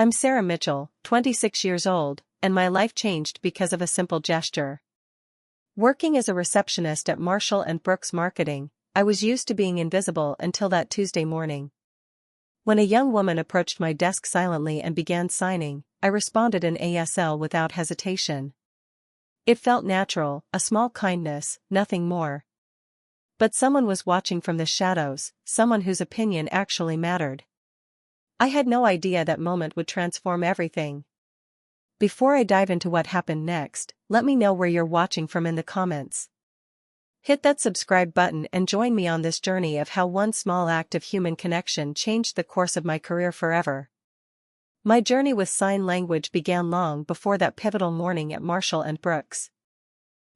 I'm Sarah Mitchell, 26 years old, and my life changed because of a simple gesture. Working as a receptionist at Marshall & Brooks Marketing, I was used to being invisible until that Tuesday morning. When a young woman approached my desk silently and began signing, I responded in ASL without hesitation. It felt natural, a small kindness, nothing more. But someone was watching from the shadows, someone whose opinion actually mattered. I had no idea that moment would transform everything. Before I dive into what happened next, let me know where you're watching from in the comments. Hit that subscribe button and join me on this journey of how one small act of human connection changed the course of my career forever. My journey with sign language began long before that pivotal morning at Marshall & Brooks.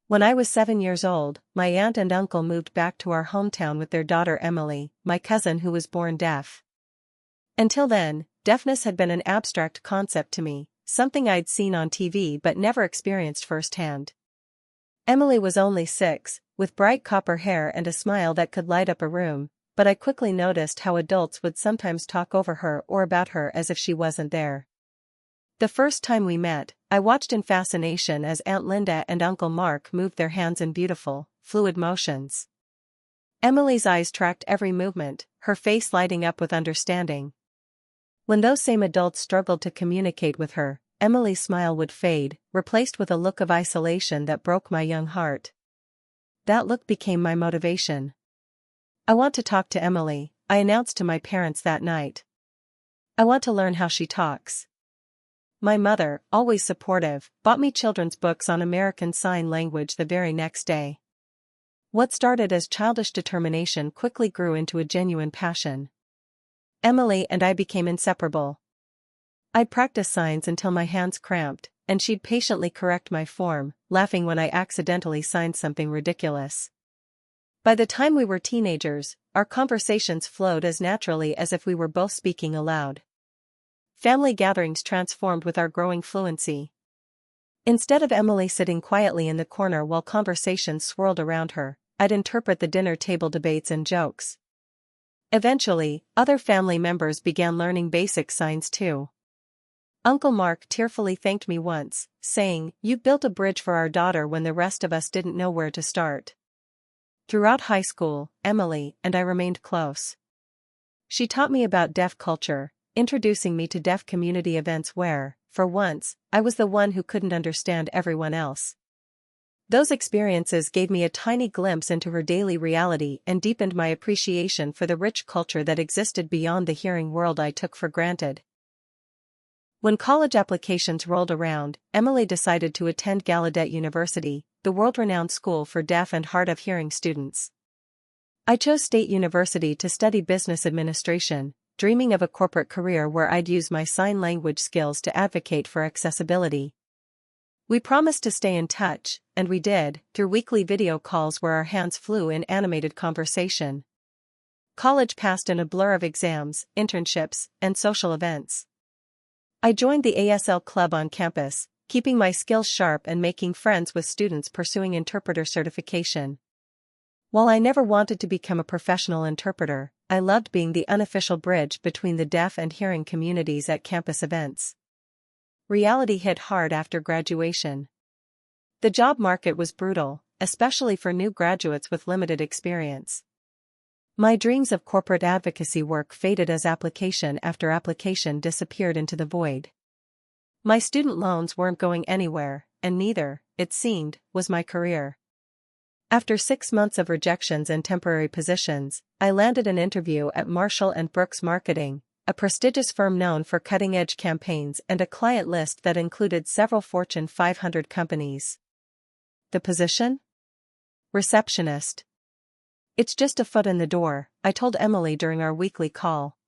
When I was 7 years old, my aunt and uncle moved back to our hometown with their daughter Emily, my cousin who was born deaf. Until then, deafness had been an abstract concept to me, something I'd seen on TV but never experienced firsthand. Emily was only 6, with bright copper hair and a smile that could light up a room, but I quickly noticed how adults would sometimes talk over her or about her as if she wasn't there. The first time we met, I watched in fascination as Aunt Linda and Uncle Mark moved their hands in beautiful, fluid motions. Emily's eyes tracked every movement, her face lighting up with understanding. When those same adults struggled to communicate with her, Emily's smile would fade, replaced with a look of isolation that broke my young heart. That look became my motivation. I want to talk to Emily, I announced to my parents that night. I want to learn how she talks. My mother, always supportive, bought me children's books on American Sign Language the very next day. What started as childish determination quickly grew into a genuine passion. Emily and I became inseparable. I'd practice signs until my hands cramped, and she'd patiently correct my form, laughing when I accidentally signed something ridiculous. By the time we were teenagers, our conversations flowed as naturally as if we were both speaking aloud. Family gatherings transformed with our growing fluency. Instead of Emily sitting quietly in the corner while conversations swirled around her, I'd interpret the dinner table debates and jokes. Eventually, other family members began learning basic signs too. Uncle Mark tearfully thanked me once, saying, "You built a bridge for our daughter when the rest of us didn't know where to start." Throughout high school, Emily and I remained close. She taught me about deaf culture, introducing me to deaf community events where, for once, I was the one who couldn't understand everyone else. Those experiences gave me a tiny glimpse into her daily reality and deepened my appreciation for the rich culture that existed beyond the hearing world I took for granted. When college applications rolled around, Emily decided to attend Gallaudet University, the world-renowned school for deaf and hard of hearing students. I chose State University to study business administration, dreaming of a corporate career where I'd use my sign language skills to advocate for accessibility. We promised to stay in touch, and we did, through weekly video calls where our hands flew in animated conversation. College passed in a blur of exams, internships, and social events. I joined the ASL club on campus, keeping my skills sharp and making friends with students pursuing interpreter certification. While I never wanted to become a professional interpreter, I loved being the unofficial bridge between the deaf and hearing communities at campus events. Reality hit hard after graduation. The job market was brutal, especially for new graduates with limited experience. My dreams of corporate advocacy work faded as application after application disappeared into the void. My student loans weren't going anywhere, and neither, it seemed, was my career. After 6 months of rejections and temporary positions, I landed an interview at Marshall & Brooks Marketing, a prestigious firm known for cutting-edge campaigns and a client list that included several Fortune 500 companies. The position? Receptionist. "It's just a foot in the door," I told Emily during our weekly call.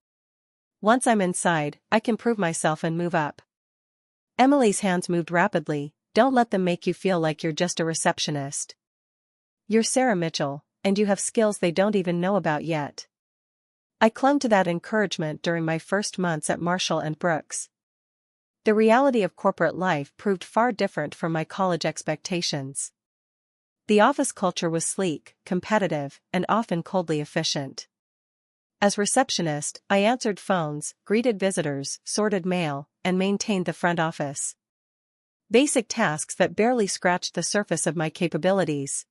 "Once I'm inside, I can prove myself and move up." Emily's hands moved rapidly. "Don't let them make you feel like you're just a receptionist. You're Sarah Mitchell, and you have skills they don't even know about yet." I clung to that encouragement during my first months at Marshall & Brooks. The reality of corporate life proved far different from my college expectations. The office culture was sleek, competitive, and often coldly efficient. As receptionist, I answered phones, greeted visitors, sorted mail, and maintained the front office. Basic tasks that barely scratched the surface of my capabilities.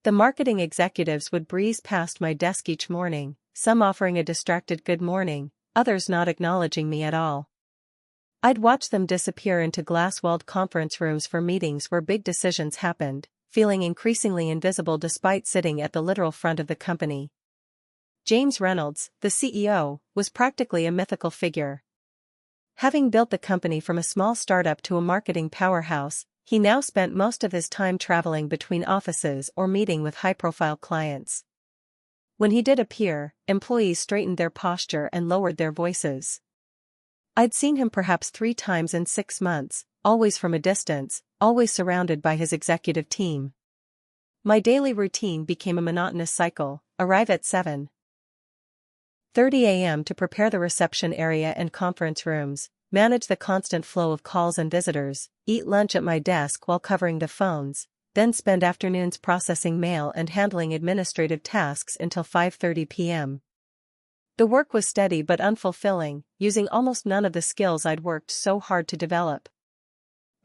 The marketing executives would breeze past my desk each morning, some offering a distracted good morning, others not acknowledging me at all. I'd watch them disappear into glass-walled conference rooms for meetings where big decisions happened, feeling increasingly invisible despite sitting at the literal front of the company. James Reynolds, the CEO, was practically a mythical figure. Having built the company from a small startup to a marketing powerhouse, he now spent most of his time traveling between offices or meeting with high-profile clients. When he did appear, employees straightened their posture and lowered their voices. I'd seen him perhaps 3 times in 6 months, always from a distance, always surrounded by his executive team. My daily routine became a monotonous cycle: arrive at 7:30 a.m. to prepare the reception area and conference rooms, manage the constant flow of calls and visitors, eat lunch at my desk while covering the phones, then spend afternoons processing mail and handling administrative tasks until 5:30 p.m. The work was steady but unfulfilling, using almost none of the skills I'd worked so hard to develop.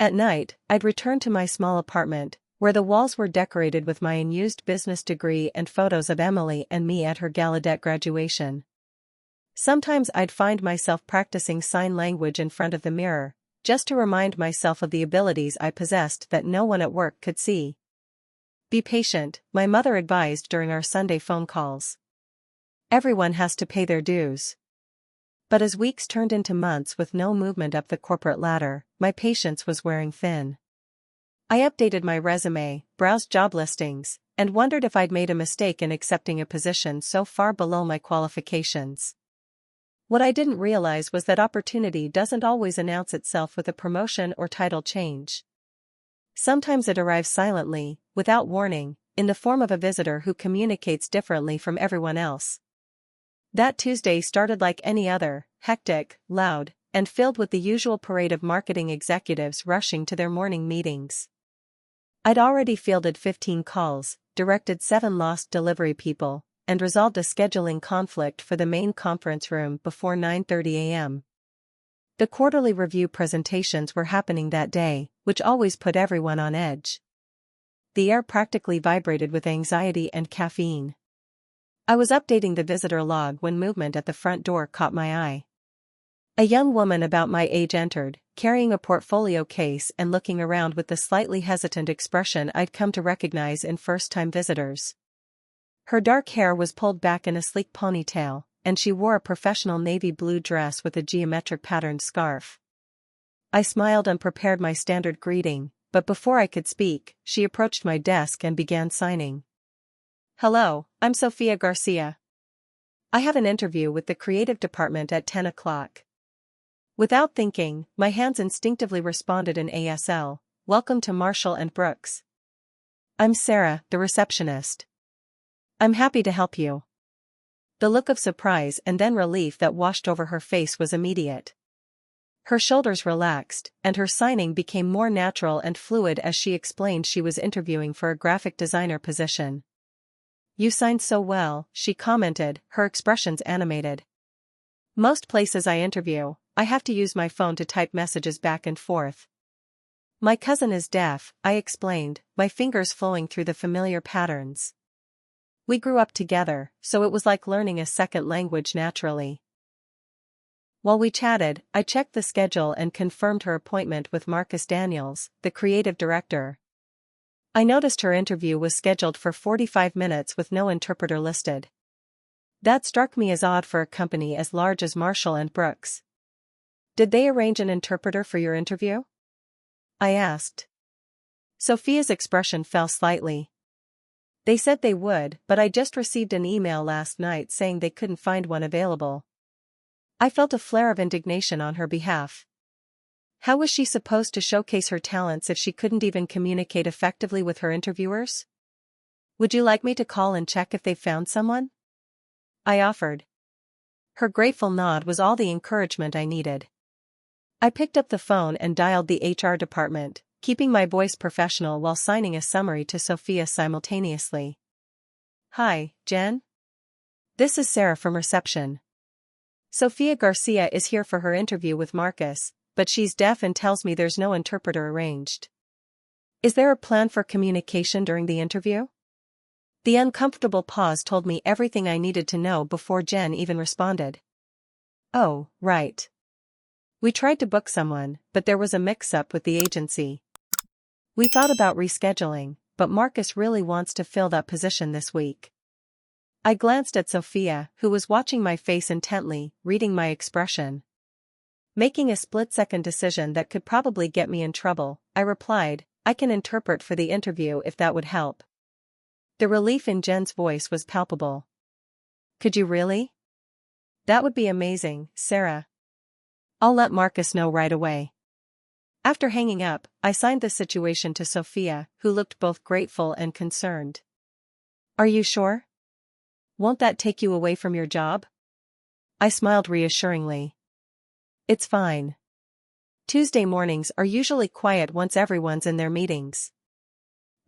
At night, I'd return to my small apartment, where the walls were decorated with my unused business degree and photos of Emily and me at her Gallaudet graduation. Sometimes I'd find myself practicing sign language in front of the mirror, just to remind myself of the abilities I possessed that no one at work could see. Be patient, my mother advised during our Sunday phone calls. Everyone has to pay their dues. But as weeks turned into months with no movement up the corporate ladder, my patience was wearing thin. I updated my resume, browsed job listings, and wondered if I'd made a mistake in accepting a position so far below my qualifications. What I didn't realize was that opportunity doesn't always announce itself with a promotion or title change. Sometimes it arrives silently, without warning, in the form of a visitor who communicates differently from everyone else. That Tuesday started like any other, hectic, loud, and filled with the usual parade of marketing executives rushing to their morning meetings. I'd already fielded 15 calls, directed 7 lost delivery people, and resolved a scheduling conflict for the main conference room before 9:30 a.m. The quarterly review presentations were happening that day, which always put everyone on edge. The air practically vibrated with anxiety and caffeine. I was updating the visitor log when movement at the front door caught my eye. A young woman about my age entered, carrying a portfolio case and looking around with the slightly hesitant expression I'd come to recognize in first-time visitors. Her dark hair was pulled back in a sleek ponytail, and she wore a professional navy blue dress with a geometric patterned scarf. I smiled and prepared my standard greeting, but before I could speak, she approached my desk and began signing. "Hello, I'm Sofia Garcia. I have an interview with the creative department at 10 o'clock. Without thinking, my hands instinctively responded in ASL, "Welcome to Marshall & Brooks. I'm Sarah, the receptionist. I'm happy to help you." The look of surprise and then relief that washed over her face was immediate. Her shoulders relaxed, and her signing became more natural and fluid as she explained she was interviewing for a graphic designer position. "You signed so well," she commented, her expressions animated. "Most places I interview, I have to use my phone to type messages back and forth." "My cousin is deaf," I explained, my fingers flowing through the familiar patterns. "We grew up together, so it was like learning a second language naturally." While we chatted, I checked the schedule and confirmed her appointment with Marcus Daniels, the creative director. I noticed her interview was scheduled for 45 minutes with no interpreter listed. That struck me as odd for a company as large as Marshall & Brooks. "Did they arrange an interpreter for your interview?" I asked. Sophia's expression fell slightly. "They said they would, but I just received an email last night saying they couldn't find one available." I felt a flare of indignation on her behalf. How was she supposed to showcase her talents if she couldn't even communicate effectively with her interviewers? "Would you like me to call and check if they've found someone?" I offered. Her grateful nod was all the encouragement I needed. I picked up the phone and dialed the HR department, keeping my voice professional while signing a summary to Sophia simultaneously. "Hi, Jen? This is Sarah from reception. Sofia Garcia is here for her interview with Marcus, but she's deaf and tells me there's no interpreter arranged. Is there a plan for communication during the interview? The uncomfortable pause told me everything I needed to know before Jen even responded. Oh, right. We tried to book someone, but there was a mix-up with the agency. We thought about rescheduling, but Marcus really wants to fill that position this week. I glanced at Sofia, who was watching my face intently, reading my expression. Making a split-second decision that could probably get me in trouble, I replied, I can interpret for the interview if that would help. The relief in Jen's voice was palpable. Could you really? That would be amazing, Sarah. I'll let Marcus know right away. After hanging up, I signed the situation to Sofia, who looked both grateful and concerned. Are you sure? Won't that take you away from your job? I smiled reassuringly. It's fine. Tuesday mornings are usually quiet once everyone's in their meetings.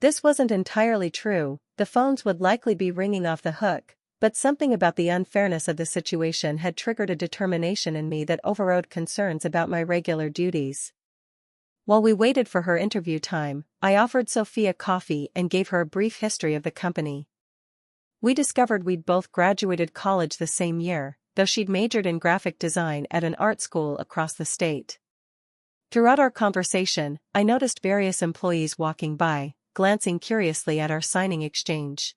This wasn't entirely true, the phones would likely be ringing off the hook, but something about the unfairness of the situation had triggered a determination in me that overrode concerns about my regular duties. While we waited for her interview time, I offered Sofia coffee and gave her a brief history of the company. We discovered we'd both graduated college the same year, though she'd majored in graphic design at an art school across the state. Throughout our conversation, I noticed various employees walking by, glancing curiously at our signing exchange.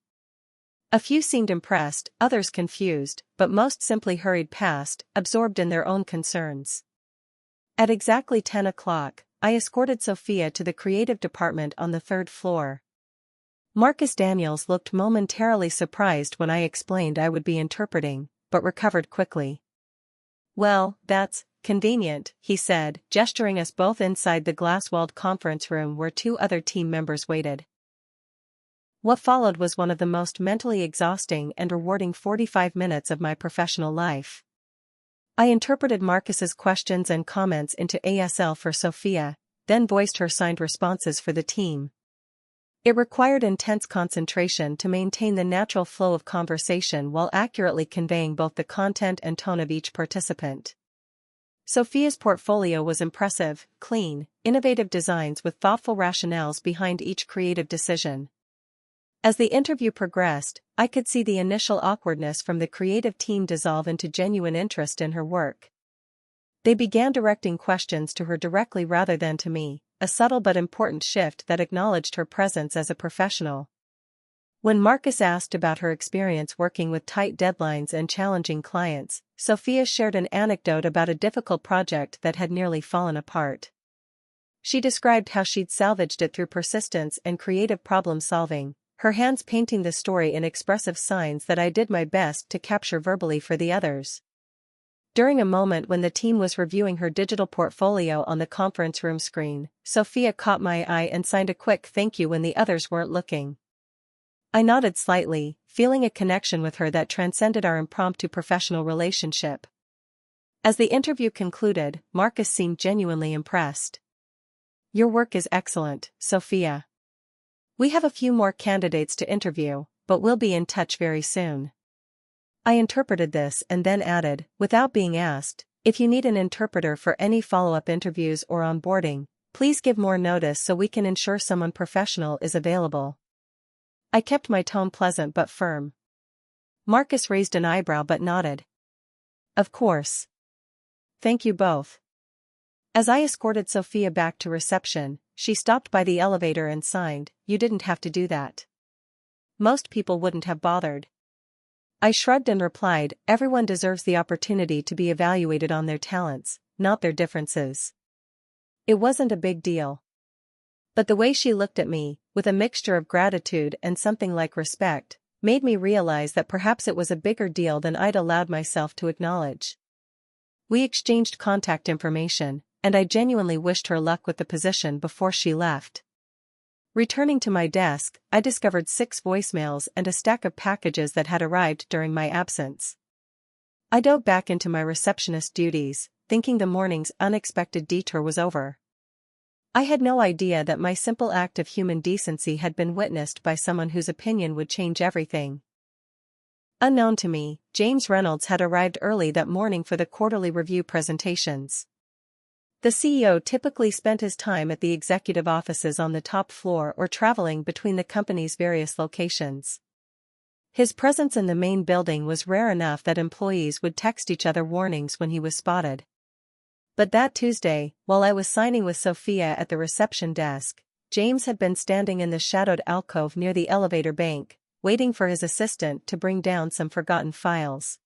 A few seemed impressed, others confused, but most simply hurried past, absorbed in their own concerns. At exactly 10 o'clock, I escorted Sofia to the creative department on the third floor. Marcus Daniels looked momentarily surprised when I explained I would be interpreting, but recovered quickly. Well, that's convenient, he said, gesturing us both inside the glass-walled conference room where two other team members waited. What followed was one of the most mentally exhausting and rewarding 45 minutes of my professional life. I interpreted Marcus's questions and comments into ASL for Sofia, then voiced her signed responses for the team. It required intense concentration to maintain the natural flow of conversation while accurately conveying both the content and tone of each participant. Sofia's portfolio was impressive, clean, innovative designs with thoughtful rationales behind each creative decision. As the interview progressed, I could see the initial awkwardness from the creative team dissolve into genuine interest in her work. They began directing questions to her directly rather than to me, a subtle but important shift that acknowledged her presence as a professional. When Marcus asked about her experience working with tight deadlines and challenging clients, Sofia shared an anecdote about a difficult project that had nearly fallen apart. She described how she'd salvaged it through persistence and creative problem-solving, her hands painting the story in expressive signs that I did my best to capture verbally for the others. During a moment when the team was reviewing her digital portfolio on the conference room screen, Sofia caught my eye and signed a quick thank you when the others weren't looking. I nodded slightly, feeling a connection with her that transcended our impromptu professional relationship. As the interview concluded, Marcus seemed genuinely impressed. Your work is excellent, Sofia. We have a few more candidates to interview, but we'll be in touch very soon. I interpreted this and then added, without being asked, if you need an interpreter for any follow-up interviews or onboarding, please give more notice so we can ensure someone professional is available. I kept my tone pleasant but firm. Marcus raised an eyebrow but nodded. Of course. Thank you both. As I escorted Sofia back to reception, she stopped by the elevator and signed, You didn't have to do that. Most people wouldn't have bothered. I shrugged and replied, Everyone deserves the opportunity to be evaluated on their talents, not their differences. It wasn't a big deal. But the way she looked at me, with a mixture of gratitude and something like respect, made me realize that perhaps it was a bigger deal than I'd allowed myself to acknowledge. We exchanged contact information, and I genuinely wished her luck with the position before she left. Returning to my desk, I discovered 6 voicemails and a stack of packages that had arrived during my absence. I dove back into my receptionist duties, thinking the morning's unexpected detour was over. I had no idea that my simple act of human decency had been witnessed by someone whose opinion would change everything. Unknown to me, James Reynolds had arrived early that morning for the quarterly review presentations. The CEO typically spent his time at the executive offices on the top floor or traveling between the company's various locations. His presence in the main building was rare enough that employees would text each other warnings when he was spotted. But that Tuesday, while I was signing with Sophia at the reception desk, James had been standing in the shadowed alcove near the elevator bank, waiting for his assistant to bring down some forgotten files.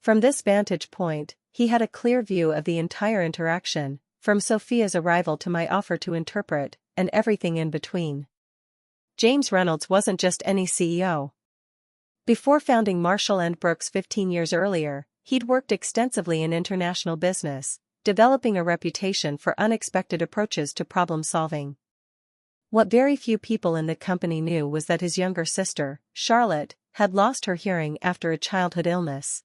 From this vantage point, he had a clear view of the entire interaction, from Sophia's arrival to my offer to interpret, and everything in between. James Reynolds wasn't just any CEO. Before founding Marshall & Brooks 15 years earlier, he'd worked extensively in international business, developing a reputation for unexpected approaches to problem solving. What very few people in the company knew was that his younger sister, Charlotte, had lost her hearing after a childhood illness.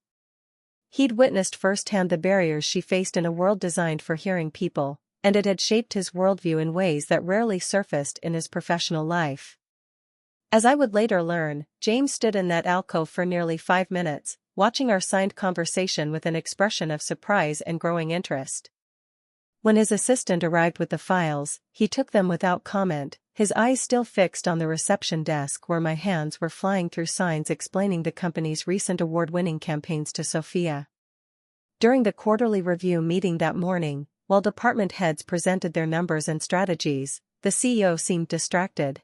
He'd witnessed firsthand the barriers she faced in a world designed for hearing people, and it had shaped his worldview in ways that rarely surfaced in his professional life. As I would later learn, James stood in that alcove for nearly 5 minutes, watching our signed conversation with an expression of surprise and growing interest. When his assistant arrived with the files, he took them without comment, his eyes still fixed on the reception desk where my hands were flying through signs explaining the company's recent award-winning campaigns to Sophia. During the quarterly review meeting that morning, while department heads presented their numbers and strategies, the CEO seemed distracted.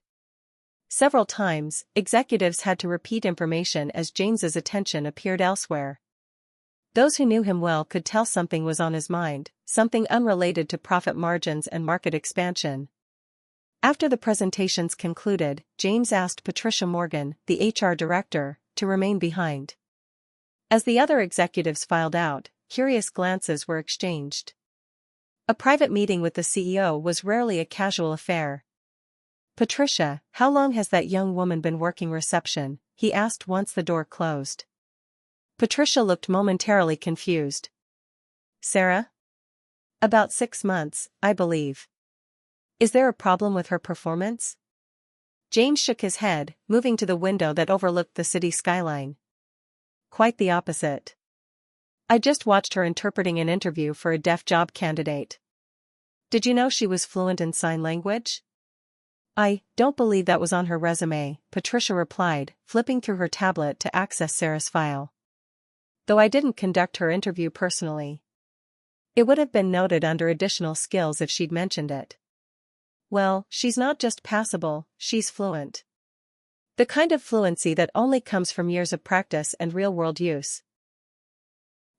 Several times, executives had to repeat information as James's attention appeared elsewhere. Those who knew him well could tell something was on his mind, something unrelated to profit margins and market expansion. After the presentations concluded, James asked Patricia Morgan, the HR director, to remain behind. As the other executives filed out, curious glances were exchanged. A private meeting with the CEO was rarely a casual affair. "Patricia, how long has that young woman been working reception?" he asked once the door closed. Patricia looked momentarily confused. "Sarah? About 6 months, I believe. Is there a problem with her performance?" James shook his head, moving to the window that overlooked the city skyline. "Quite the opposite. I just watched her interpreting an interview for a deaf job candidate. Did you know she was fluent in sign language?" "I don't believe that was on her resume," Patricia replied, flipping through her tablet to access Sarah's file. "Though I didn't conduct her interview personally. It would have been noted under additional skills if she'd mentioned it." "Well, she's not just passable, she's fluent. The kind of fluency that only comes from years of practice and real-world use."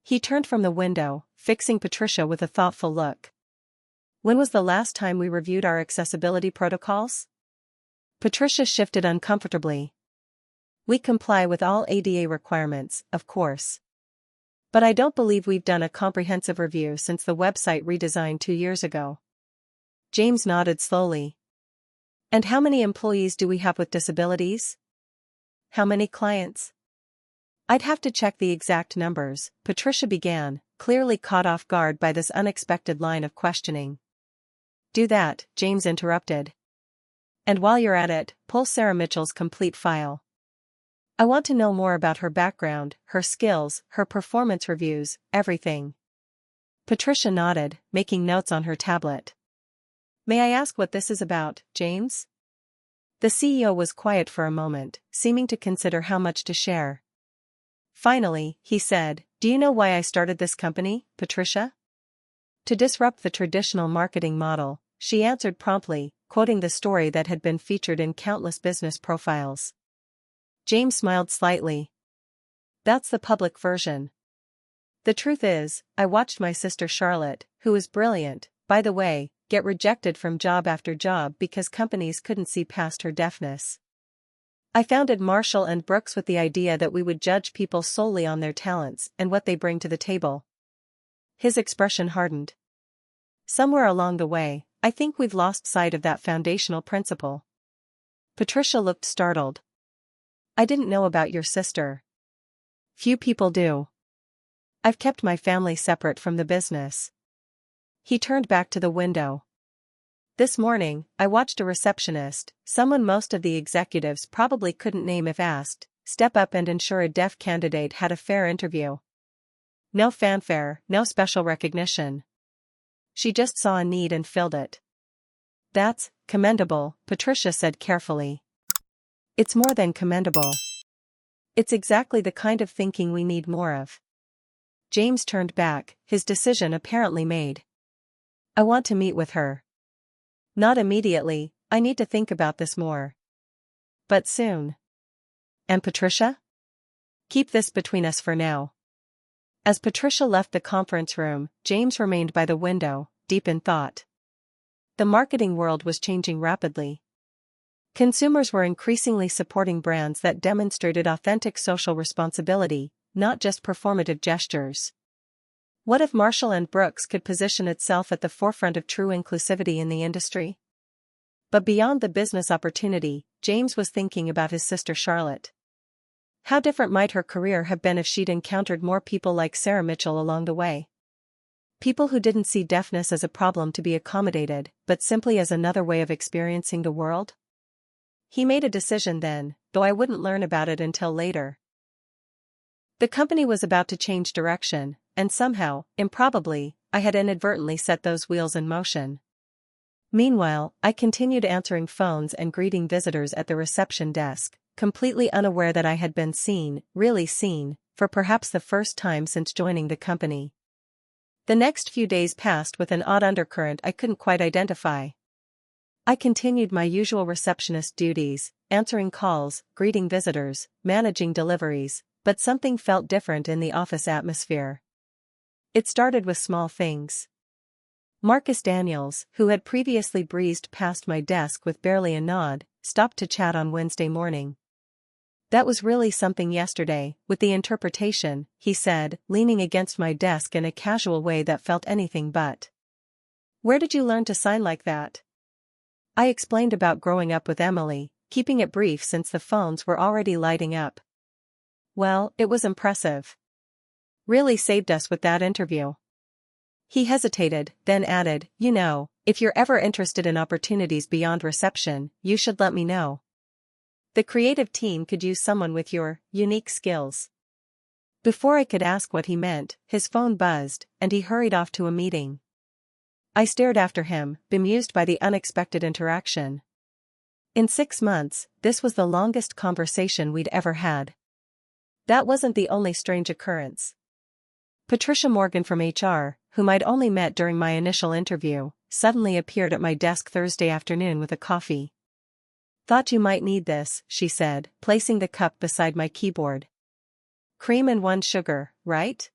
He turned from the window, fixing Patricia with a thoughtful look. "When was the last time we reviewed our accessibility protocols?" Patricia shifted uncomfortably. "We comply with all ADA requirements, of course. But I don't believe we've done a comprehensive review since the website redesign 2 years ago." James nodded slowly. "And how many employees do we have with disabilities? How many clients?" "I'd have to check the exact numbers," Patricia began, clearly caught off guard by this unexpected line of questioning. "Do that," James interrupted. "And while you're at it, pull Sarah Mitchell's complete file. I want to know more about her background, her skills, her performance reviews, everything." Patricia nodded, making notes on her tablet. "May I ask what this is about, James?" The CEO was quiet for a moment, seeming to consider how much to share. Finally, he said, "Do you know why I started this company, Patricia?" "To disrupt the traditional marketing model," she answered promptly, quoting the story that had been featured in countless business profiles. James smiled slightly. "That's the public version. The truth is, I watched my sister Charlotte, who is brilliant, by the way, get rejected from job after job because companies couldn't see past her deafness. I founded Marshall & Brooks with the idea that we would judge people solely on their talents and what they bring to the table." His expression hardened. "Somewhere along the way, I think we've lost sight of that foundational principle." Patricia looked startled. "I didn't know about your sister." "Few people do. I've kept my family separate from the business." He turned back to the window. "This morning, I watched a receptionist, someone most of the executives probably couldn't name if asked, step up and ensure a deaf candidate had a fair interview. No fanfare, no special recognition. She just saw a need and filled it. That's commendable, Patricia said carefully. It's more than commendable. It's exactly the kind of thinking we need more of. James turned back, his decision apparently made. I want to meet with her. Not immediately, I need to think about this more. But soon. And Patricia? Keep this between us for now. As Patricia left the conference room, James remained by the window, deep in thought. The marketing world was changing rapidly. Consumers were increasingly supporting brands that demonstrated authentic social responsibility, not just performative gestures. What if Marshall & Brooks could position itself at the forefront of true inclusivity in the industry? But beyond the business opportunity, James was thinking about his sister Charlotte. How different might her career have been if she'd encountered more people like Sarah Mitchell along the way? People who didn't see deafness as a problem to be accommodated, but simply as another way of experiencing the world? He made a decision then, though I wouldn't learn about it until later. The company was about to change direction, and somehow, improbably, I had inadvertently set those wheels in motion. Meanwhile, I continued answering phones and greeting visitors at the reception desk, completely unaware that I had been seen, really seen, for perhaps the first time since joining the company. The next few days passed with an odd undercurrent I couldn't quite identify. I continued my usual receptionist duties, answering calls, greeting visitors, managing deliveries, but something felt different in the office atmosphere. It started with small things. Marcus Daniels, who had previously breezed past my desk with barely a nod, stopped to chat on Wednesday morning. That was really something yesterday, with the interpretation, he said, leaning against my desk in a casual way that felt anything but. Where did you learn to sign like that? I explained about growing up with Emily, keeping it brief since the phones were already lighting up. Well, it was impressive. Really saved us with that interview. He hesitated, then added, you know, if you're ever interested in opportunities beyond reception, you should let me know. The creative team could use someone with your unique skills. Before I could ask what he meant, his phone buzzed, and he hurried off to a meeting. I stared after him, bemused by the unexpected interaction. In 6 months, this was the longest conversation we'd ever had. That wasn't the only strange occurrence. Patricia Morgan from HR, whom I'd only met during my initial interview, suddenly appeared at my desk Thursday afternoon with a coffee. Thought you might need this, she said, placing the cup beside my keyboard. Cream and 1 sugar, right?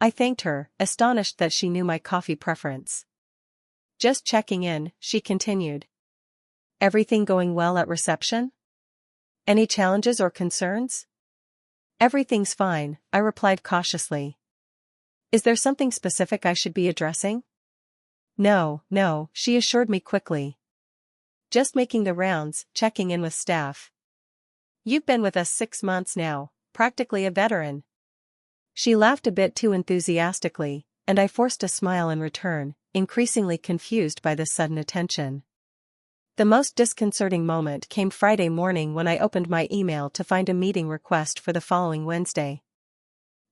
I thanked her, astonished that she knew my coffee preference. Just checking in, she continued. Everything going well at reception? Any challenges or concerns? Everything's fine, I replied cautiously. Is there something specific I should be addressing? No, she assured me quickly. Just making the rounds, checking in with staff. You've been with us 6 months now, practically a veteran. She laughed a bit too enthusiastically, and I forced a smile in return, increasingly confused by this sudden attention. The most disconcerting moment came Friday morning when I opened my email to find a meeting request for the following Wednesday.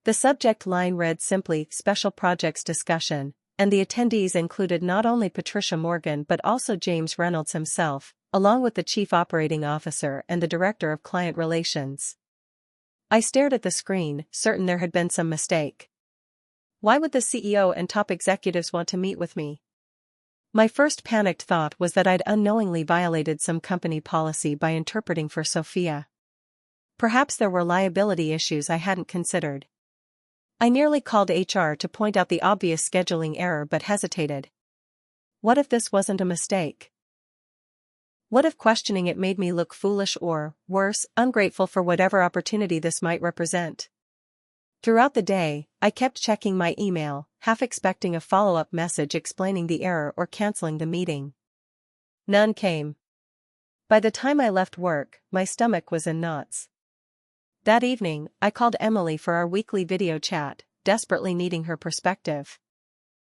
The subject line read simply, Special Projects Discussion, and the attendees included not only Patricia Morgan but also James Reynolds himself, along with the Chief Operating Officer and the Director of Client Relations. I stared at the screen, certain there had been some mistake. Why would the CEO and top executives want to meet with me? My first panicked thought was that I'd unknowingly violated some company policy by interpreting for Sophia. Perhaps there were liability issues I hadn't considered. I nearly called HR to point out the obvious scheduling error but hesitated. What if this wasn't a mistake? What if questioning it made me look foolish or, worse, ungrateful for whatever opportunity this might represent? Throughout the day, I kept checking my email, half expecting a follow-up message explaining the error or canceling the meeting. None came. By the time I left work, my stomach was in knots. That evening, I called Emily for our weekly video chat, desperately needing her perspective.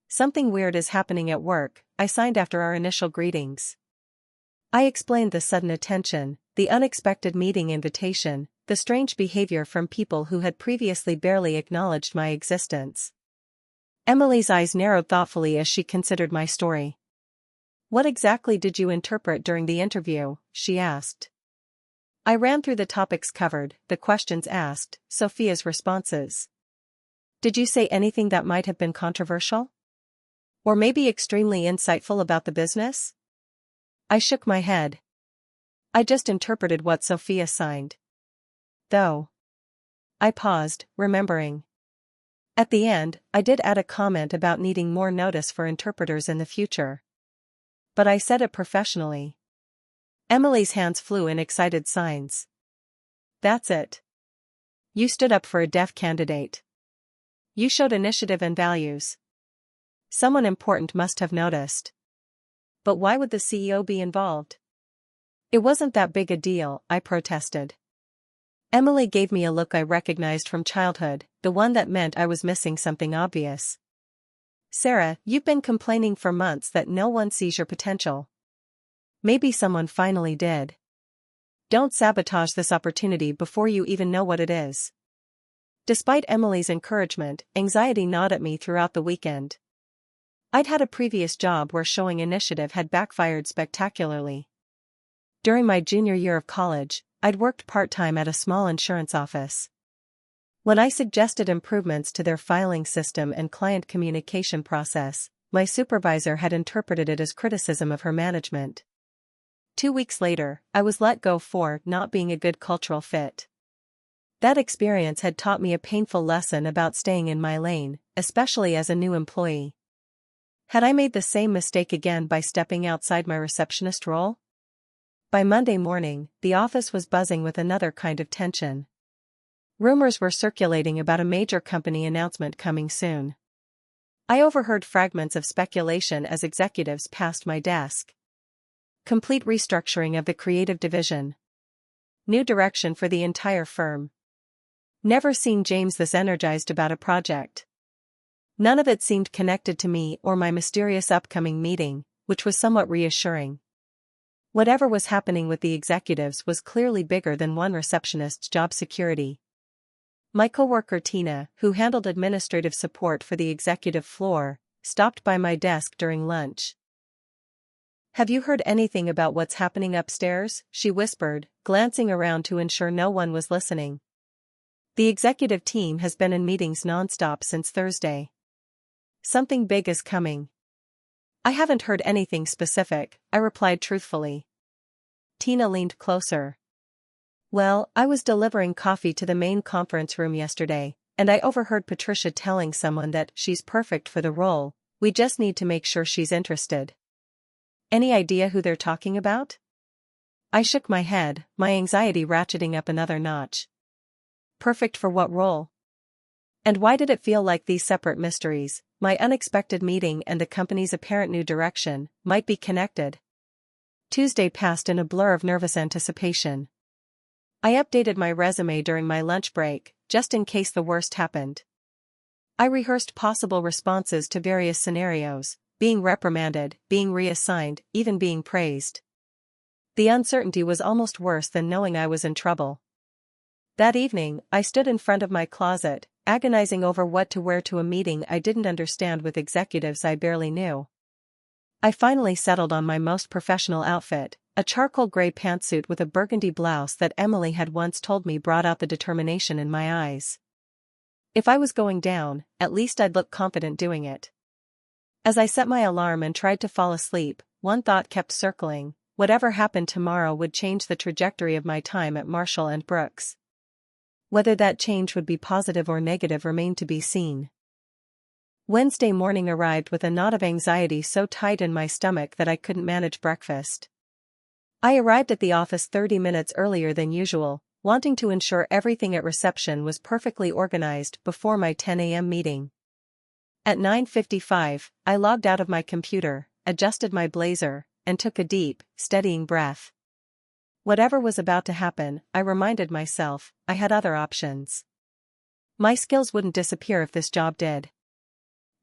Something weird is happening at work, I signed after our initial greetings. I explained the sudden attention, the unexpected meeting invitation, the strange behavior from people who had previously barely acknowledged my existence. Emily's eyes narrowed thoughtfully as she considered my story. "What exactly did you interpret during the interview?" she asked. I ran through the topics covered, the questions asked, Sophia's responses. "Did you say anything that might have been controversial? Or maybe extremely insightful about the business?" I shook my head. "I just interpreted what Sophia signed. Though." I paused, remembering. At the end, I did add a comment about needing more notice for interpreters in the future. But I said it professionally. Emily's hands flew in excited signs. "That's it. You stood up for a deaf candidate. You showed initiative and values. Someone important must have noticed." "But why would the CEO be involved?" "It wasn't that big a deal," I protested. Emily gave me a look I recognized from childhood, the one that meant I was missing something obvious. "Sarah, you've been complaining for months that no one sees your potential. Maybe someone finally did. Don't sabotage this opportunity before you even know what it is." Despite Emily's encouragement, anxiety gnawed at me throughout the weekend. I'd had a previous job where showing initiative had backfired spectacularly. During my junior year of college, I'd worked part-time at a small insurance office. When I suggested improvements to their filing system and client communication process, my supervisor had interpreted it as criticism of her management. 2 weeks later, I was let go for not being a good cultural fit. That experience had taught me a painful lesson about staying in my lane, especially as a new employee. Had I made the same mistake again by stepping outside my receptionist role? By Monday morning, the office was buzzing with another kind of tension. Rumors were circulating about a major company announcement coming soon. I overheard fragments of speculation as executives passed my desk. Complete restructuring of the creative division. New direction for the entire firm. Never seen James this energized about a project. None of it seemed connected to me or my mysterious upcoming meeting, which was somewhat reassuring. Whatever was happening with the executives was clearly bigger than one receptionist's job security. My coworker Tina, who handled administrative support for the executive floor, stopped by my desk during lunch. "Have you heard anything about what's happening upstairs?" she whispered, glancing around to ensure no one was listening. "The executive team has been in meetings nonstop since Thursday. Something big is coming." "I haven't heard anything specific," I replied truthfully. Tina leaned closer. "Well, I was delivering coffee to the main conference room yesterday, and I overheard Patricia telling someone that she's perfect for the role, we just need to make sure she's interested." "Any idea who they're talking about?" I shook my head, my anxiety ratcheting up another notch. Perfect for what role? And why did it feel like these separate mysteries, my unexpected meeting and the company's apparent new direction, might be connected? Tuesday passed in a blur of nervous anticipation. I updated my resume during my lunch break, just in case the worst happened. I rehearsed possible responses to various scenarios, being reprimanded, being reassigned, even being praised. The uncertainty was almost worse than knowing I was in trouble. That evening, I stood in front of my closet, agonizing over what to wear to a meeting I didn't understand with executives I barely knew. I finally settled on my most professional outfit, a charcoal gray pantsuit with a burgundy blouse that Emily had once told me brought out the determination in my eyes. If I was going down, at least I'd look confident doing it. As I set my alarm and tried to fall asleep, one thought kept circling: whatever happened tomorrow would change the trajectory of my time at Marshall and Brooks. Whether that change would be positive or negative remained to be seen. Wednesday morning arrived with a knot of anxiety so tight in my stomach that I couldn't manage breakfast. I arrived at the office 30 minutes earlier than usual, wanting to ensure everything at reception was perfectly organized before my 10 a.m. meeting. At 9:55, I logged out of my computer, adjusted my blazer, and took a deep, steadying breath. Whatever was about to happen, I reminded myself, I had other options. My skills wouldn't disappear if this job did.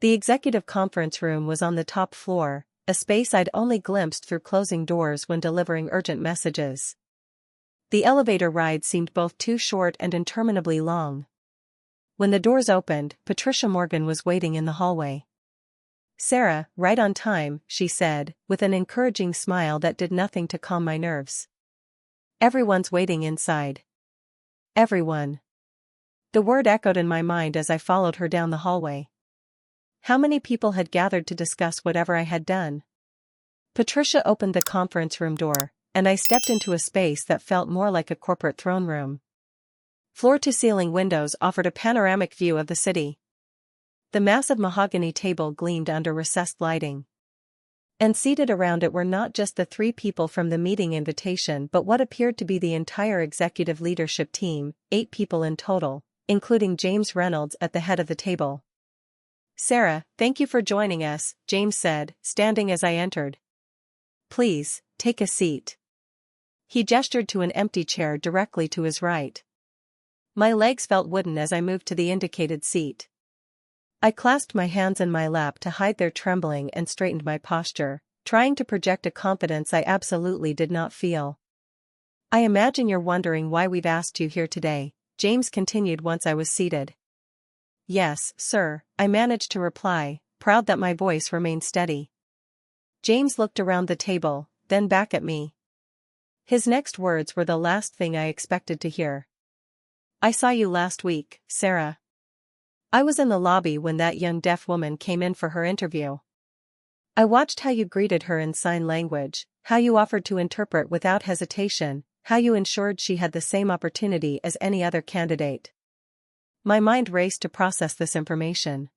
The executive conference room was on the top floor, a space I'd only glimpsed through closing doors when delivering urgent messages. The elevator ride seemed both too short and interminably long. When the doors opened, Patricia Morgan was waiting in the hallway. "Sarah, right on time," she said, with an encouraging smile that did nothing to calm my nerves. "Everyone's waiting inside." Everyone. The word echoed in my mind as I followed her down the hallway. How many people had gathered to discuss whatever I had done? Patricia opened the conference room door, and I stepped into a space that felt more like a corporate throne room. Floor-to-ceiling windows offered a panoramic view of the city. The massive mahogany table gleamed under recessed lighting. And seated around it were not just the 3 people from the meeting invitation but what appeared to be the entire executive leadership team, 8 people in total, including James Reynolds at the head of the table. "Sarah, thank you for joining us," James said, standing as I entered. "Please, take a seat." He gestured to an empty chair directly to his right. My legs felt wooden as I moved to the indicated seat. I clasped my hands in my lap to hide their trembling and straightened my posture, trying to project a confidence I absolutely did not feel. "I imagine you're wondering why we've asked you here today," James continued once I was seated. "Yes, sir," I managed to reply, proud that my voice remained steady. James looked around the table, then back at me. His next words were the last thing I expected to hear. "I saw you last week, Sarah. I was in the lobby when that young deaf woman came in for her interview. I watched how you greeted her in sign language, how you offered to interpret without hesitation, how you ensured she had the same opportunity as any other candidate." My mind raced to process this information.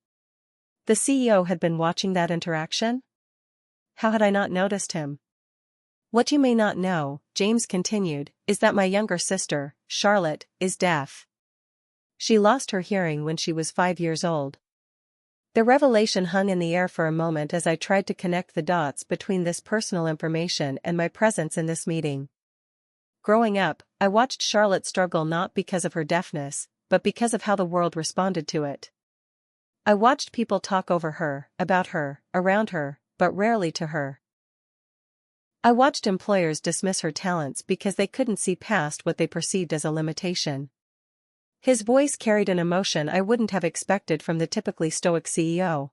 The CEO had been watching that interaction? How had I not noticed him? "What you may not know," James continued, "is that my younger sister, Charlotte, is deaf. She lost her hearing when she was 5 years old." The revelation hung in the air for a moment as I tried to connect the dots between this personal information and my presence in this meeting. Growing up, I watched Charlotte struggle not because of her deafness, but because of how the world responded to it. I watched people talk over her, about her, around her, but rarely to her. I watched employers dismiss her talents because they couldn't see past what they perceived as a limitation. His voice carried an emotion I wouldn't have expected from the typically stoic CEO.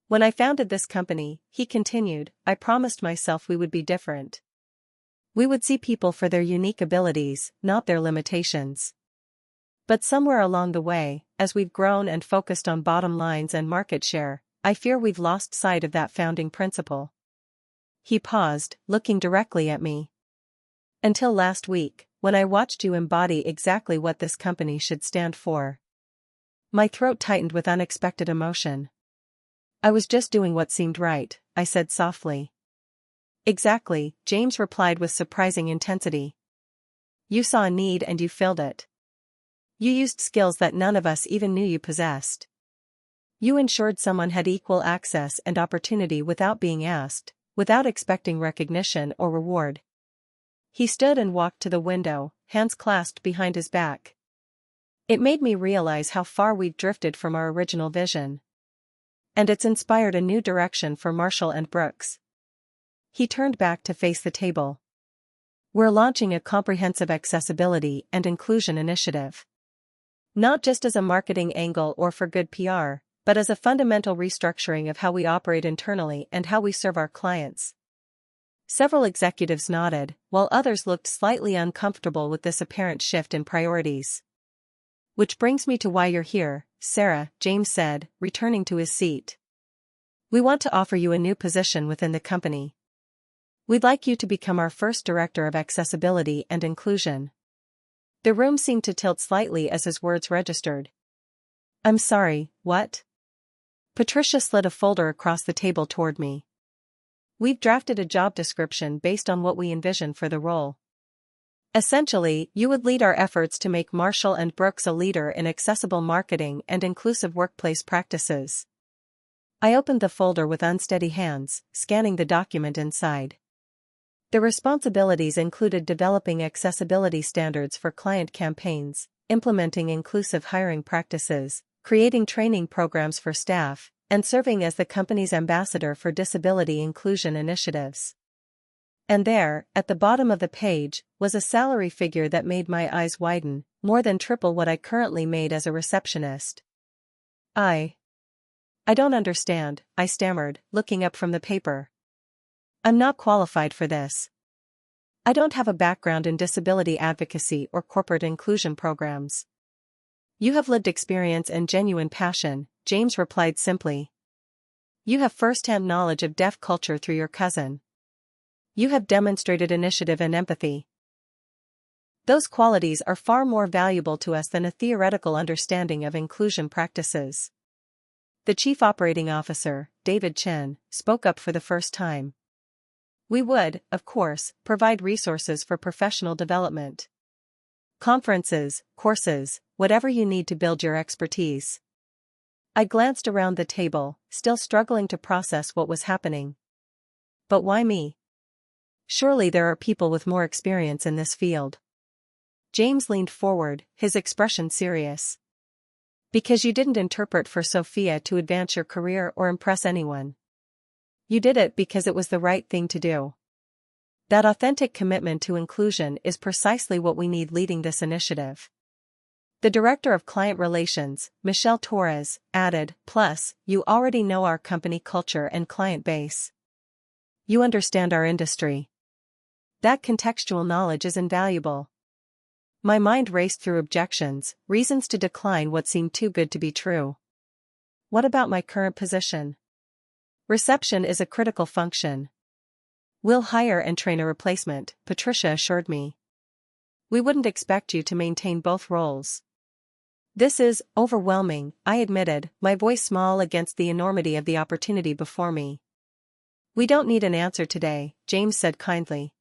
"When I founded this company," he continued, "I promised myself we would be different. We would see people for their unique abilities, not their limitations. But somewhere along the way, as we've grown and focused on bottom lines and market share, I fear we've lost sight of that founding principle." He paused, looking directly at me. "Until last week, when I watched you embody exactly what this company should stand for." My throat tightened with unexpected emotion. "I was just doing what seemed right," I said softly. "Exactly," James replied with surprising intensity. "You saw a need and you filled it. You used skills that none of us even knew you possessed. You ensured someone had equal access and opportunity without being asked, without expecting recognition or reward." He stood and walked to the window, hands clasped behind his back. "It made me realize how far we've drifted from our original vision. And it's inspired a new direction for Marshall and Brooks." He turned back to face the table. "We're launching a comprehensive accessibility and inclusion initiative. Not just as a marketing angle or for good PR, but as a fundamental restructuring of how we operate internally and how we serve our clients." Several executives nodded, while others looked slightly uncomfortable with this apparent shift in priorities. "Which brings me to why you're here, Sarah," James said, returning to his seat. "We want to offer you a new position within the company. We'd like you to become our first director of accessibility and inclusion." The room seemed to tilt slightly as his words registered. "I'm sorry, what?" Patricia slid a folder across the table toward me. "We've drafted a job description based on what we envision for the role. Essentially, you would lead our efforts to make Marshall and Brooks a leader in accessible marketing and inclusive workplace practices." I opened the folder with unsteady hands, scanning the document inside. The responsibilities included developing accessibility standards for client campaigns, implementing inclusive hiring practices, creating training programs for staff, and serving as the company's ambassador for disability inclusion initiatives. And there, at the bottom of the page, was a salary figure that made my eyes widen, more than triple what I currently made as a receptionist. I don't understand, I stammered, looking up from the paper. I'm not qualified for this. I don't have a background in disability advocacy or corporate inclusion programs. You have lived experience and genuine passion, James replied simply. You have first-hand knowledge of deaf culture through your cousin. You have demonstrated initiative and empathy. Those qualities are far more valuable to us than a theoretical understanding of inclusion practices. The Chief Operating Officer, David Chen, spoke up for the first time. We would, of course, provide resources for professional development. Conferences, courses, whatever you need to build your expertise. I glanced around the table, still struggling to process what was happening. But why me? Surely there are people with more experience in this field. James leaned forward, his expression serious. Because you didn't interpret for Sophia to advance your career or impress anyone. You did it because it was the right thing to do. That authentic commitment to inclusion is precisely what we need leading this initiative. The Director of Client Relations, Michelle Torres, added, plus, you already know our company culture and client base. You understand our industry. That contextual knowledge is invaluable. My mind raced through objections, reasons to decline what seemed too good to be true. What about my current position? Reception is a critical function. We'll hire and train a replacement, Patricia assured me. We wouldn't expect you to maintain both roles. This is overwhelming, I admitted, my voice small against the enormity of the opportunity before me. We don't need an answer today, James said kindly.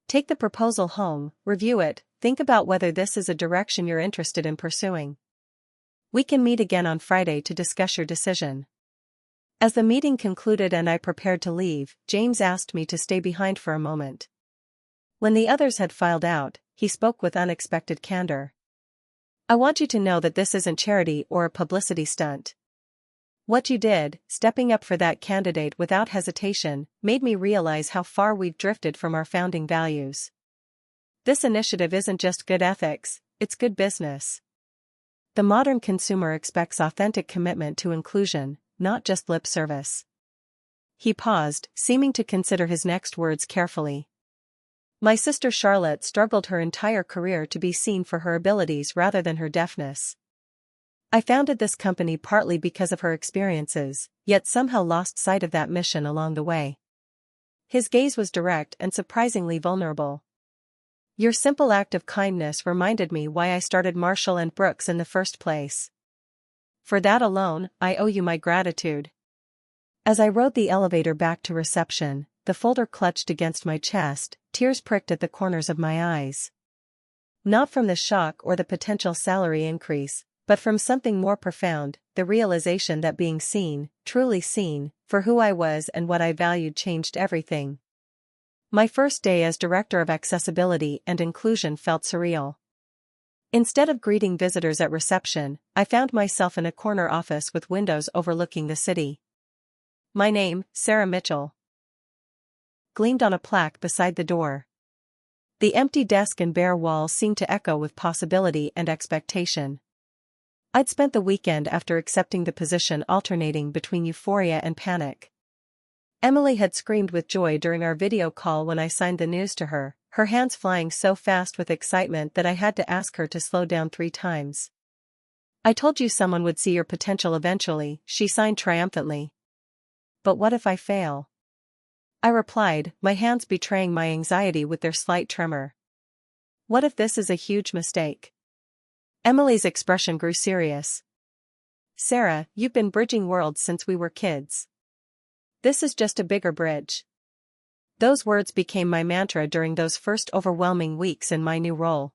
Take the proposal home, review it, think about whether this is a direction you're interested in pursuing. We can meet again on Friday to discuss your decision. As the meeting concluded and I prepared to leave, James asked me to stay behind for a moment. When the others had filed out, he spoke with unexpected candor. I want you to know that this isn't charity or a publicity stunt. What you did, stepping up for that candidate without hesitation, made me realize how far we've drifted from our founding values. This initiative isn't just good ethics, it's good business. The modern consumer expects authentic commitment to inclusion, not just lip service. He paused, seeming to consider his next words carefully. My sister Charlotte struggled her entire career to be seen for her abilities rather than her deafness. I founded this company partly because of her experiences, yet somehow lost sight of that mission along the way. His gaze was direct and surprisingly vulnerable. Your simple act of kindness reminded me why I started Marshall and Brooks in the first place. For that alone, I owe you my gratitude. As I rode the elevator back to reception, the folder clutched against my chest, tears pricked at the corners of my eyes. Not from the shock or the potential salary increase, but from something more profound, the realization that being seen, truly seen, for who I was and what I valued changed everything. My first day as Director of Accessibility and Inclusion felt surreal. Instead of greeting visitors at reception, I found myself in a corner office with windows overlooking the city. My name, Sarah Mitchell, gleamed on a plaque beside the door. The empty desk and bare walls seemed to echo with possibility and expectation. I'd spent the weekend after accepting the position alternating between euphoria and panic. Emily had screamed with joy during our video call when I signed the news to her, her hands flying so fast with excitement that I had to ask her to slow down 3 times. I told you someone would see your potential eventually, she signed triumphantly. But what if I fail? I replied, my hands betraying my anxiety with their slight tremor. What if this is a huge mistake? Emily's expression grew serious. Sarah, you've been bridging worlds since we were kids. This is just a bigger bridge. Those words became my mantra during those first overwhelming weeks in my new role.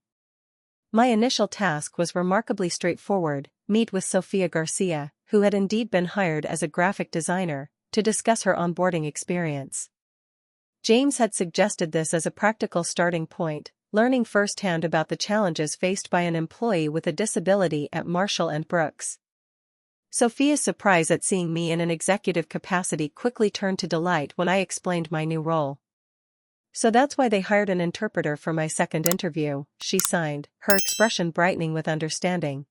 My initial task was remarkably straightforward, meet with Sophia Garcia, who had indeed been hired as a graphic designer, to discuss her onboarding experience. James had suggested this as a practical starting point, learning firsthand about the challenges faced by an employee with a disability at Marshall and Brooks. Sophia's surprise at seeing me in an executive capacity quickly turned to delight when I explained my new role. So that's why they hired an interpreter for my second interview, she signed, her expression brightening with understanding.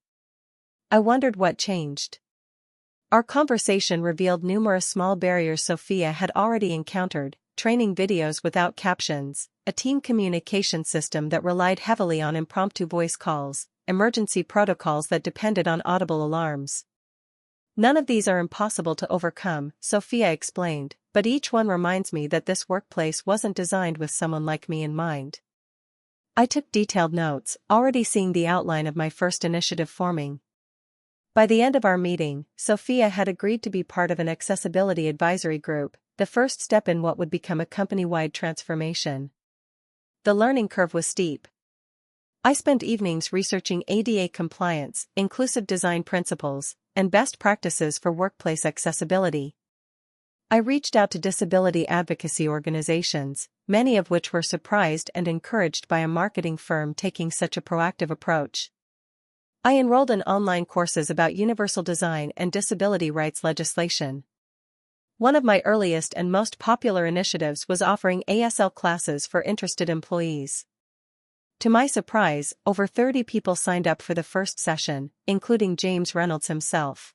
I wondered what changed. Our conversation revealed numerous small barriers Sophia had already encountered: training videos without captions, a team communication system that relied heavily on impromptu voice calls, emergency protocols that depended on audible alarms. None of these are impossible to overcome, Sophia explained, but each one reminds me that this workplace wasn't designed with someone like me in mind. I took detailed notes, already seeing the outline of my first initiative forming. By the end of our meeting, Sophia had agreed to be part of an accessibility advisory group, the first step in what would become a company-wide transformation. The learning curve was steep. I spent evenings researching ADA compliance, inclusive design principles, and best practices for workplace accessibility. I reached out to disability advocacy organizations, many of which were surprised and encouraged by a marketing firm taking such a proactive approach. I enrolled in online courses about universal design and disability rights legislation. One of my earliest and most popular initiatives was offering ASL classes for interested employees. To my surprise, over 30 people signed up for the first session, including James Reynolds himself.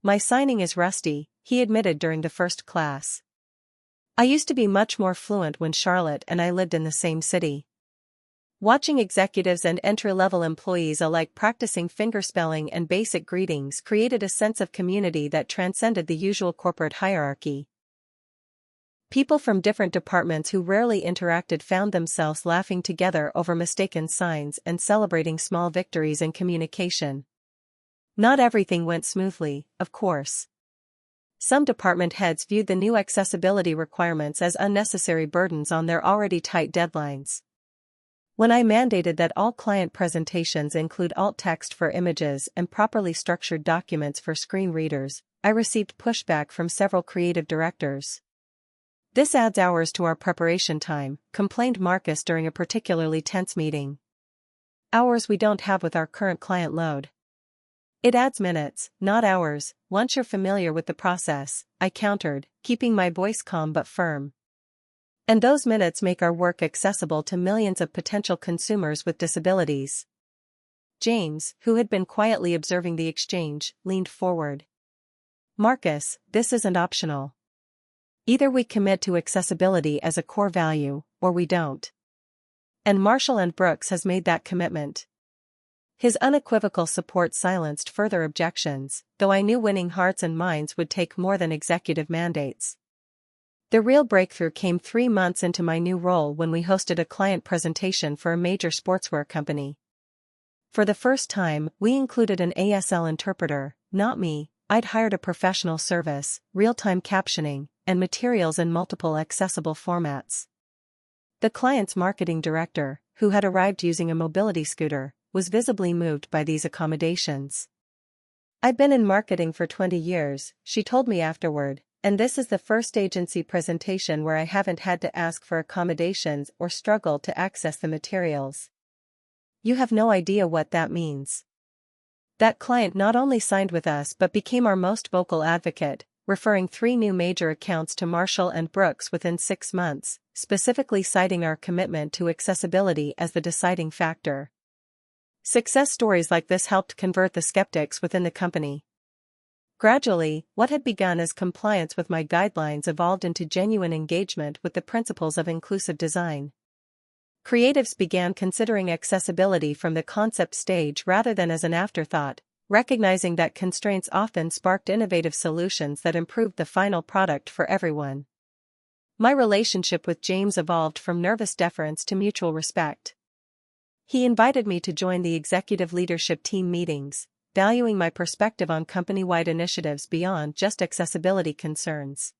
My signing is rusty, he admitted during the first class. I used to be much more fluent when Charlotte and I lived in the same city. Watching executives and entry-level employees alike practicing fingerspelling and basic greetings created a sense of community that transcended the usual corporate hierarchy. People from different departments who rarely interacted found themselves laughing together over mistaken signs and celebrating small victories in communication. Not everything went smoothly, of course. Some department heads viewed the new accessibility requirements as unnecessary burdens on their already tight deadlines. When I mandated that all client presentations include alt text for images and properly structured documents for screen readers, I received pushback from several creative directors. "This adds hours to our preparation time," complained Marcus during a particularly tense meeting. "Hours we don't have with our current client load." "It adds minutes, not hours, once you're familiar with the process," I countered, keeping my voice calm but firm. "And those minutes make our work accessible to millions of potential consumers with disabilities." James, who had been quietly observing the exchange, leaned forward. "Marcus, this isn't optional. Either we commit to accessibility as a core value, or we don't. And Marshall & Brooks has made that commitment." His unequivocal support silenced further objections, though I knew winning hearts and minds would take more than executive mandates. The real breakthrough came 3 months into my new role when we hosted a client presentation for a major sportswear company. For the first time, we included an ASL interpreter, not me. I'd hired a professional service, real-time captioning, and materials in multiple accessible formats. The client's marketing director, who had arrived using a mobility scooter, was visibly moved by these accommodations. "I've been in marketing for 20 years, she told me afterward, "and this is the first agency presentation where I haven't had to ask for accommodations or struggle to access the materials." You have no idea what that means. That client not only signed with us but became our most vocal advocate, referring 3 new major accounts to Marshall & Brooks within 6 months, specifically citing our commitment to accessibility as the deciding factor. Success stories like this helped convert the skeptics within the company. Gradually, what had begun as compliance with my guidelines evolved into genuine engagement with the principles of inclusive design. Creatives began considering accessibility from the concept stage rather than as an afterthought, recognizing that constraints often sparked innovative solutions that improved the final product for everyone. My relationship with James evolved from nervous deference to mutual respect. He invited me to join the executive leadership team meetings, valuing my perspective on company-wide initiatives beyond just accessibility concerns.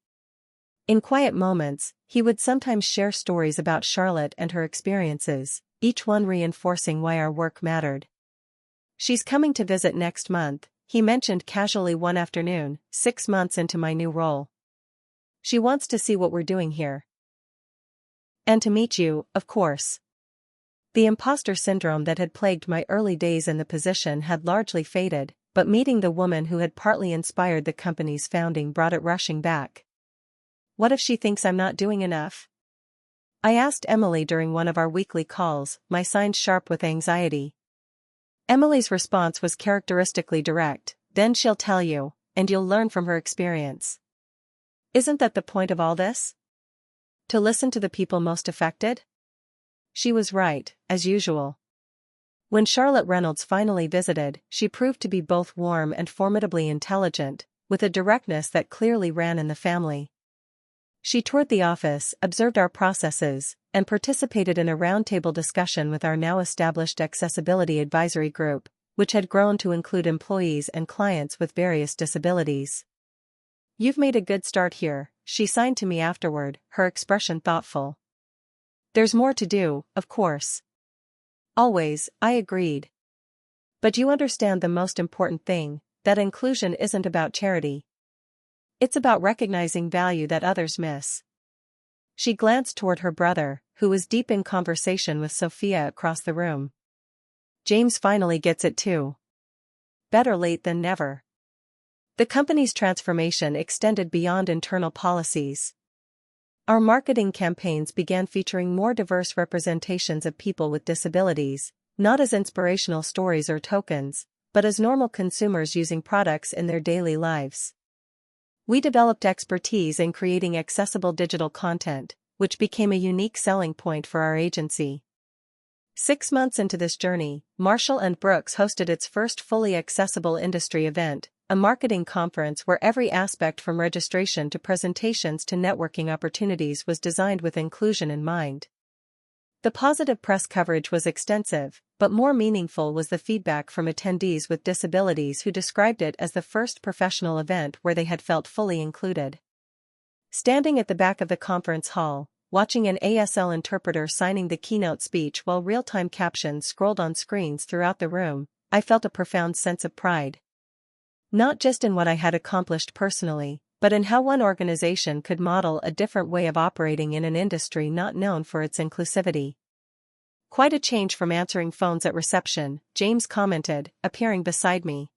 In quiet moments, he would sometimes share stories about Charlotte and her experiences, each one reinforcing why our work mattered. "She's coming to visit next month," he mentioned casually one afternoon, 6 months into my new role. "She wants to see what we're doing here. And to meet you, of course." The imposter syndrome that had plagued my early days in the position had largely faded, but meeting the woman who had partly inspired the company's founding brought it rushing back. What if she thinks I'm not doing enough? I asked Emily during one of our weekly calls, my signs sharp with anxiety. Emily's response was characteristically direct, "Then she'll tell you, and you'll learn from her experience." Isn't that the point of all this? To listen to the people most affected? She was right, as usual. When Charlotte Reynolds finally visited, she proved to be both warm and formidably intelligent, with a directness that clearly ran in the family. She toured the office, observed our processes, and participated in a roundtable discussion with our now-established accessibility advisory group, which had grown to include employees and clients with various disabilities. "You've made a good start here," she signed to me afterward, her expression thoughtful. "There's more to do, of course." "Always," I agreed. "But you understand the most important thing, that inclusion isn't about charity. It's about recognizing value that others miss." She glanced toward her brother, who was deep in conversation with Sophia across the room. "James finally gets it too. Better late than never." The company's transformation extended beyond internal policies. Our marketing campaigns began featuring more diverse representations of people with disabilities, not as inspirational stories or tokens, but as normal consumers using products in their daily lives. We developed expertise in creating accessible digital content, which became a unique selling point for our agency. 6 months into this journey, Marshall & Brooks hosted its first fully accessible industry event, a marketing conference where every aspect from registration to presentations to networking opportunities was designed with inclusion in mind. The positive press coverage was extensive, but more meaningful was the feedback from attendees with disabilities who described it as the first professional event where they had felt fully included. Standing at the back of the conference hall, watching an ASL interpreter signing the keynote speech while real-time captions scrolled on screens throughout the room, I felt a profound sense of pride. Not just in what I had accomplished personally, but in how one organization could model a different way of operating in an industry not known for its inclusivity. "Quite a change from answering phones at reception," James commented, appearing beside me.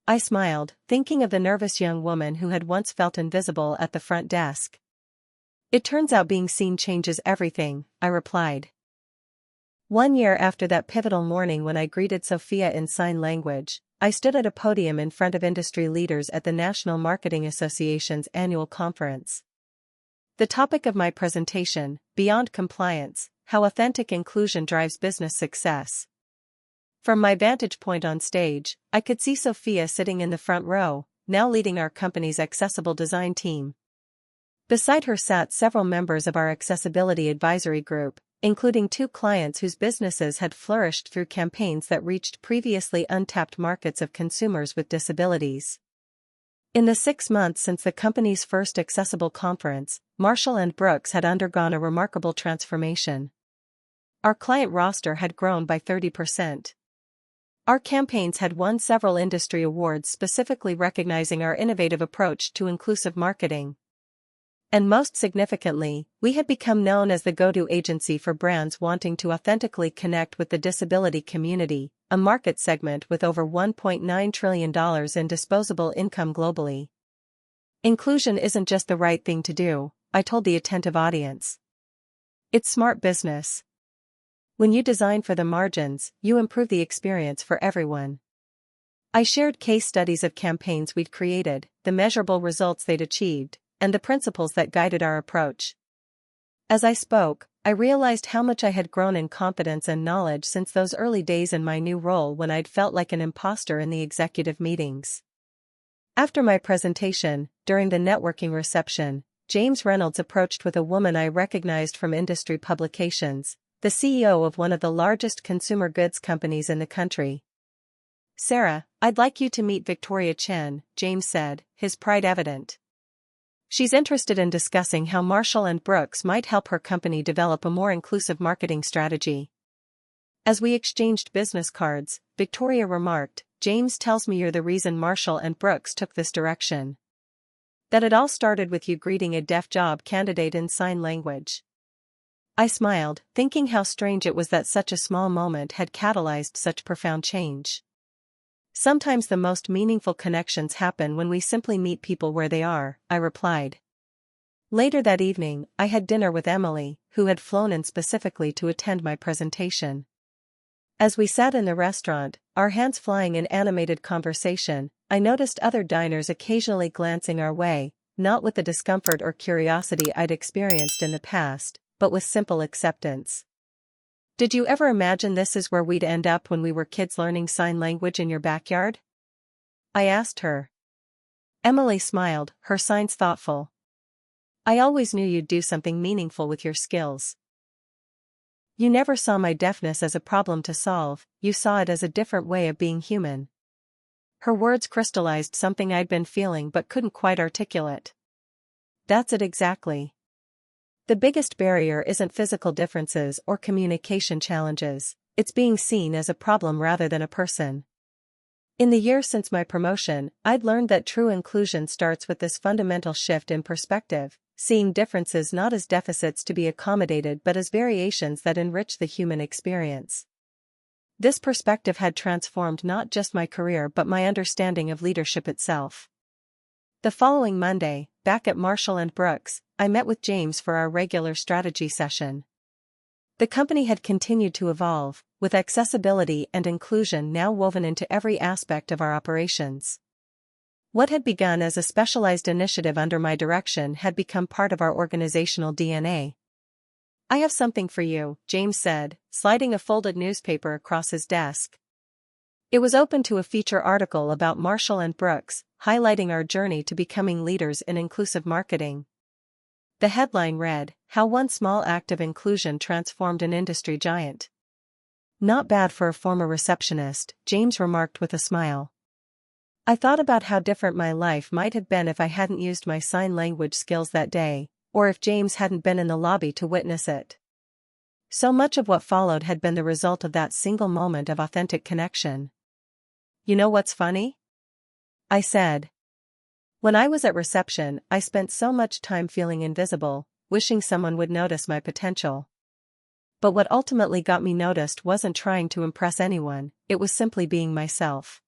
I smiled, thinking of the nervous young woman who had once felt invisible at the front desk. "It turns out being seen changes everything," I replied. 1 year after that pivotal morning when I greeted Sophia in sign language, I stood at a podium in front of industry leaders at the National Marketing Association's annual conference. The topic of my presentation, "Beyond Compliance: How Authentic Inclusion Drives Business Success." From my vantage point on stage, I could see Sophia sitting in the front row, now leading our company's accessible design team. Beside her sat several members of our accessibility advisory group, including 2 clients whose businesses had flourished through campaigns that reached previously untapped markets of consumers with disabilities. In the 6 months since the company's first accessible conference, Marshall & Brooks had undergone a remarkable transformation. Our client roster had grown by 30%. Our campaigns had won several industry awards specifically recognizing our innovative approach to inclusive marketing. And most significantly, we had become known as the go-to agency for brands wanting to authentically connect with the disability community, a market segment with over $1.9 trillion in disposable income globally. "Inclusion isn't just the right thing to do," I told the attentive audience. "It's smart business. When you design for the margins, you improve the experience for everyone." I shared case studies of campaigns we'd created, the measurable results they'd achieved, and the principles that guided our approach. As I spoke, I realized how much I had grown in confidence and knowledge since those early days in my new role when I'd felt like an imposter in the executive meetings. After my presentation, during the networking reception, James Reynolds approached with a woman I recognized from industry publications, the CEO of one of the largest consumer goods companies in the country. "Sarah, I'd like you to meet Victoria Chen," James said, his pride evident. "She's interested in discussing how Marshall & Brooks might help her company develop a more inclusive marketing strategy." As we exchanged business cards, Victoria remarked, "James tells me you're the reason Marshall & Brooks took this direction. That it all started with you greeting a deaf job candidate in sign language." I smiled, thinking how strange it was that such a small moment had catalyzed such profound change. "Sometimes the most meaningful connections happen when we simply meet people where they are," I replied. Later that evening, I had dinner with Emily, who had flown in specifically to attend my presentation. As we sat in the restaurant, our hands flying in animated conversation, I noticed other diners occasionally glancing our way, not with the discomfort or curiosity I'd experienced in the past, but with simple acceptance. Did you ever imagine this is where we'd end up when we were kids learning sign language in your backyard? I asked her. Emily smiled, her signs thoughtful. I always knew you'd do something meaningful with your skills. You never saw my deafness as a problem to solve, you saw it as a different way of being human. Her words crystallized something I'd been feeling but couldn't quite articulate. That's it exactly. The biggest barrier isn't physical differences or communication challenges, it's being seen as a problem rather than a person. In the years since my promotion, I'd learned that true inclusion starts with this fundamental shift in perspective, seeing differences not as deficits to be accommodated but as variations that enrich the human experience. This perspective had transformed not just my career but my understanding of leadership itself. The following Monday, back at Marshall & Brooks, I met with James for our regular strategy session. The company had continued to evolve, with accessibility and inclusion now woven into every aspect of our operations. What had begun as a specialized initiative under my direction had become part of our organizational DNA. I have something for you, James said, sliding a folded newspaper across his desk. It was open to a feature article about Marshall & Brooks, highlighting our journey to becoming leaders in inclusive marketing. The headline read, "How One Small Act of Inclusion Transformed an Industry Giant." Not bad for a former receptionist, James remarked with a smile. I thought about how different my life might have been if I hadn't used my sign language skills that day, or if James hadn't been in the lobby to witness it. So much of what followed had been the result of that single moment of authentic connection. You know what's funny? I said. When I was at reception, I spent so much time feeling invisible, wishing someone would notice my potential. But what ultimately got me noticed wasn't trying to impress anyone, it was simply being myself.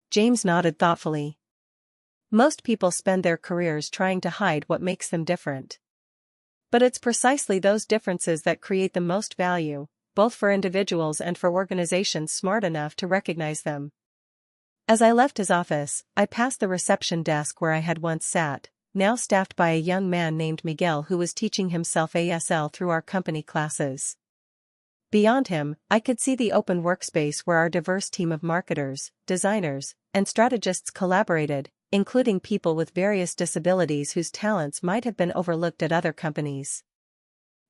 James nodded thoughtfully. Most people spend their careers trying to hide what makes them different. But it's precisely those differences that create the most value, both for individuals and for organizations smart enough to recognize them. As I left his office, I passed the reception desk where I had once sat, now staffed by a young man named Miguel who was teaching himself ASL through our company classes. Beyond him, I could see the open workspace where our diverse team of marketers, designers, and strategists collaborated, including people with various disabilities whose talents might have been overlooked at other companies.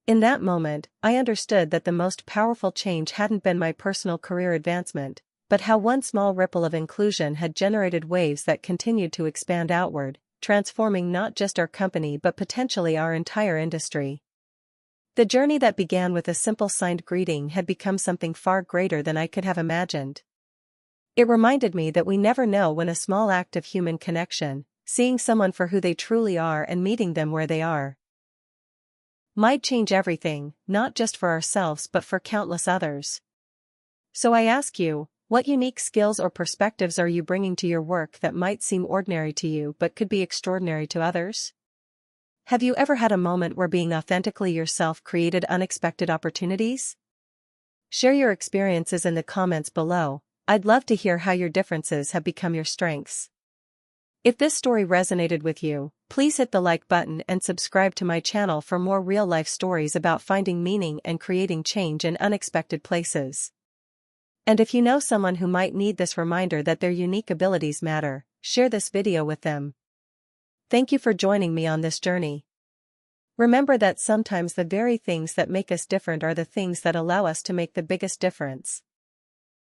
In that moment, I understood that the most powerful change hadn't been my personal career advancement, but how one small ripple of inclusion had generated waves that continued to expand outward, transforming not just our company but potentially our entire industry. The journey that began with a simple signed greeting had become something far greater than I could have imagined. It reminded me that we never know when a small act of human connection, seeing someone for who they truly are and meeting them where they are, might change everything, not just for ourselves but for countless others. So I ask you, what unique skills or perspectives are you bringing to your work that might seem ordinary to you but could be extraordinary to others? Have you ever had a moment where being authentically yourself created unexpected opportunities? Share your experiences in the comments below. I'd love to hear how your differences have become your strengths. If this story resonated with you, please hit the like button and subscribe to my channel for more real-life stories about finding meaning and creating change in unexpected places. And if you know someone who might need this reminder that their unique abilities matter, share this video with them. Thank you for joining me on this journey. Remember that sometimes the very things that make us different are the things that allow us to make the biggest difference.